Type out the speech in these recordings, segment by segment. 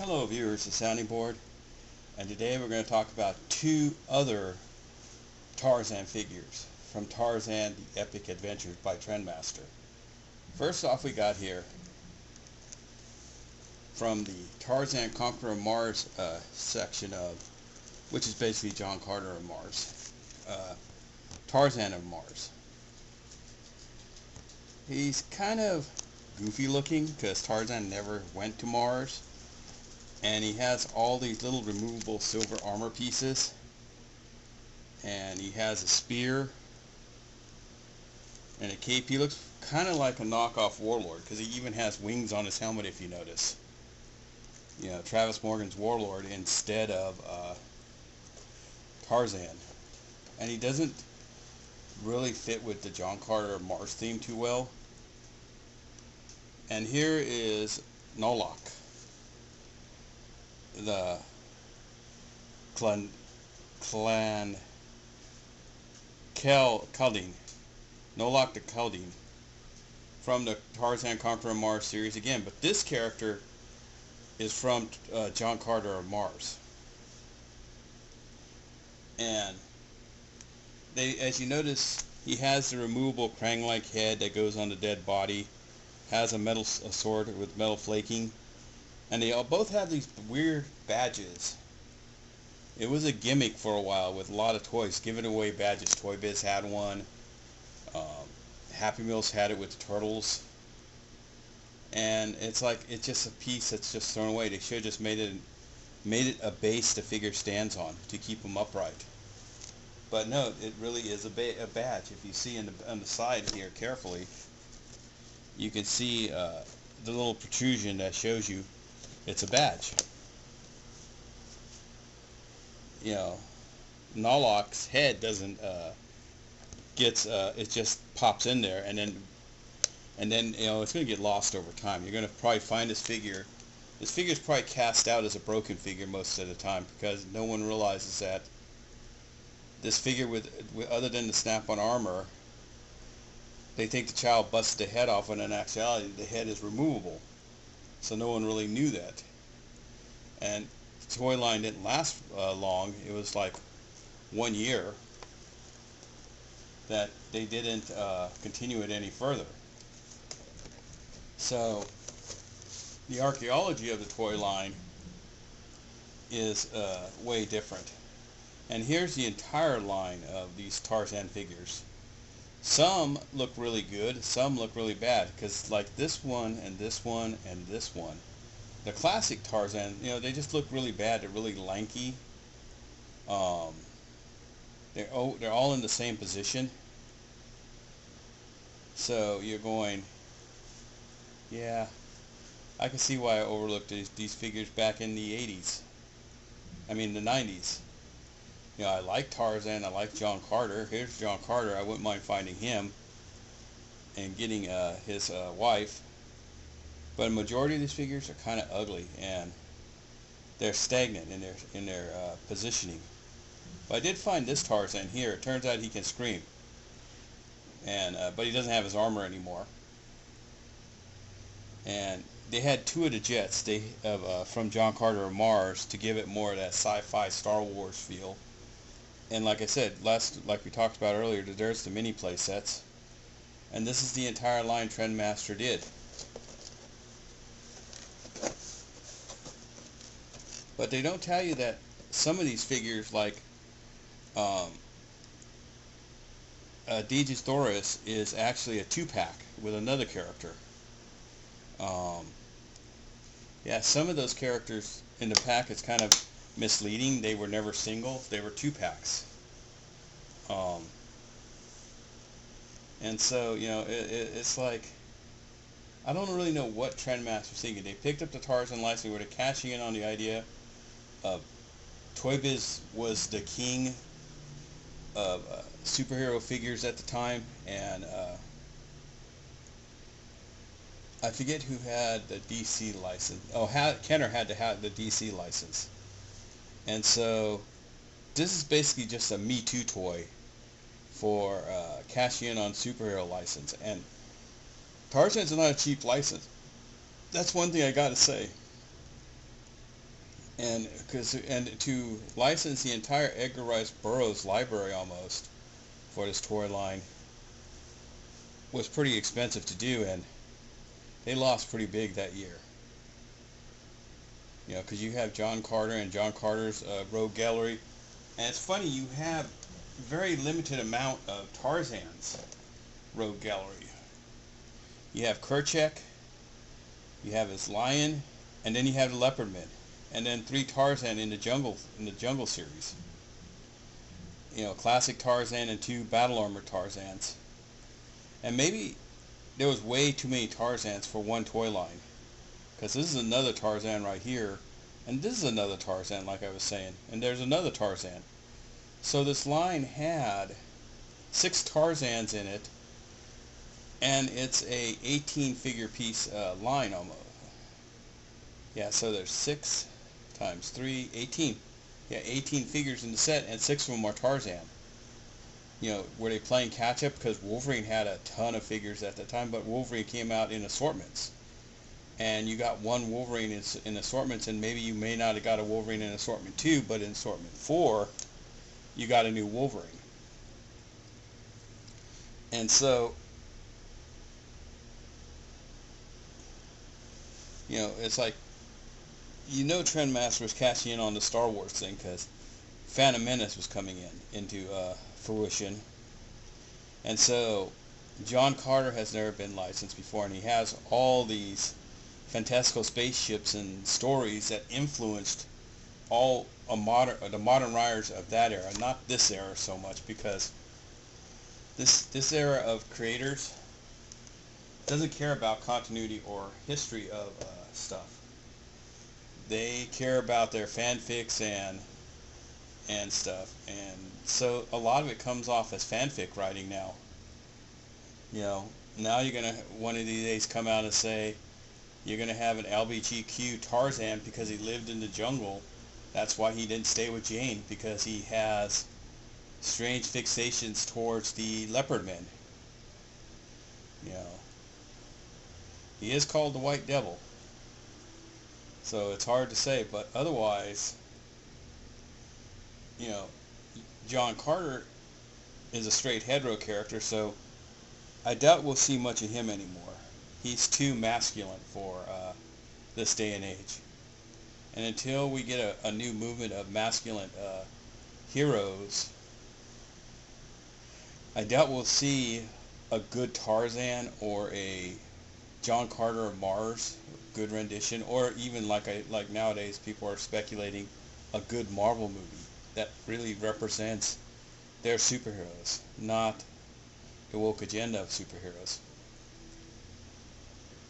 Hello viewers of Sounding Board, and today we're going to talk about two other Tarzan figures from Tarzan the Epic Adventures by Trendmaster. First off, we got here from the Tarzan Conqueror of Mars section of, which is basically John Carter of Mars, Tarzan of Mars. He's kind of goofy looking because Tarzan never went to Mars. And he has all these little removable silver armor pieces. And he has a spear and a cape. He looks kind of like a knockoff Warlord because he even has wings on his helmet if you notice. You know, Travis Morgan's Warlord instead of Tarzan. And he doesn't really fit with the John Carter Mars theme too well. And here is Nolok, the Caldine, Nolok the Caldine, from the Tarzan Conqueror of Mars series again. But this character is from John Carter of Mars. And as you notice, he has the removable Krang-like head that goes on the dead body, has a sword with metal flaking. And they all both have these weird badges. It was a gimmick for a while with a lot of toys, giving away badges. Toy Biz had one. Happy Meals had it with the turtles. And it's like, it's just a piece that's just thrown away. They should have just made it a base the figure stands on to keep them upright. But no, it really is a badge. If you see on the side here carefully, you can see the little protrusion that shows you it's a badge. You know, Nolok's head doesn't it just pops in there, and then you know, it's going to get lost over time. You're going to probably find this figure. This figure is probably cast out as a broken figure most of the time because no one realizes that this figure with other than the snap-on armor, they think the child busted the head off, when in actuality the head is removable. So no one really knew that. And the toy line didn't last long. It was like 1 year that they didn't continue it any further. So the archaeology of the toy line is way different. And here's the entire line of these Tarzan figures. Some look really good, some look really bad, because like this one and this one and this one, the classic Tarzan, you know, they just look really bad. They're really lanky. They're all in the same position. So you're going, yeah, I can see why I overlooked these figures back in the 80s. I mean the 90s. You know, I like Tarzan, I like John Carter. Here's John Carter. I wouldn't mind finding him and getting his wife. But a majority of these figures are kind of ugly, and they're stagnant in their positioning. But I did find this Tarzan here. It turns out he can scream, and but he doesn't have his armor anymore. And they had two of the jets from John Carter of Mars to give it more of that sci-fi Star Wars feel. And like I said, like we talked about earlier, there's the mini play sets. And this is the entire line Trendmaster did. But they don't tell you that some of these figures, like Agis Thoris, is actually a 2-pack with another character. Yeah, some of those characters in the pack, it's kind of misleading. They were never single. They were 2-packs. And so, you know, it's like, I don't really know what Trendmaster's thinking. They picked up the Tarzan license, where they're cashing in on the idea of Toy Biz was the king of superhero figures at the time, and I forget who had the DC license. Oh, Kenner had to have the DC license. And so this is basically just a Me Too toy for cashing in on superhero license. And Tarzan's not a cheap license. That's one thing I gotta say. And to license the entire Edgar Rice Burroughs library almost for this toy line was pretty expensive to do, and they lost pretty big that year. You know, because you have John Carter and John Carter's Rogue Gallery, and it's funny, you have very limited amount of Tarzan's Rogue Gallery. You have Kerchak, you have his lion, and then you have the Leopardman, and then 3 Tarzan in the jungle series. You know, classic Tarzan and 2 battle armor Tarzans. And maybe there was way too many Tarzans for one toy line, because this is another Tarzan right here, and this is another Tarzan, like I was saying, and there's another Tarzan. So this line had 6 Tarzans in it, and it's a 18 figure piece line almost. Yeah, so there's 6 times 3, 18. Yeah, 18 figures in the set, and 6 of them are Tarzan. You know, were they playing catch up? Because Wolverine had a ton of figures at the time, but Wolverine came out in assortments. And you got one Wolverine in assortments, and maybe you may not have got a Wolverine in assortment 2, but in assortment 4, you got a new Wolverine. And so, you know, it's like, you know, Trendmaster was cashing in on the Star Wars thing, because Phantom Menace was coming into fruition. And so John Carter has never been licensed before, and he has all these fantastical spaceships and stories that influenced all the modern writers of that era, not this era so much, because this era of creators doesn't care about continuity or history of stuff. They care about their fanfics and stuff, and so a lot of it comes off as fanfic writing now. You know, now you're gonna one of these days come out and say you're gonna have an LBGQ Tarzan because he lived in the jungle. That's why he didn't stay with Jane, because he has strange fixations towards the Leopardman. You know, he is called the White Devil, so it's hard to say, but otherwise, you know, John Carter is a straight hetero character, so I doubt we'll see much of him anymore. He's too masculine for this day and age. And until we get a new movement of masculine heroes, I doubt we'll see a good Tarzan or a John Carter of Mars, good rendition, or even like nowadays people are speculating, a good Marvel movie that really represents their superheroes, not the woke agenda of superheroes.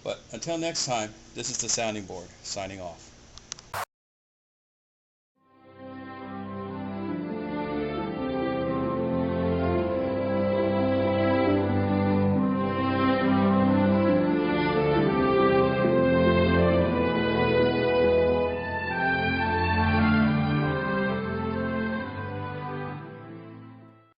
But until next time, this is the Sounding Board, signing off.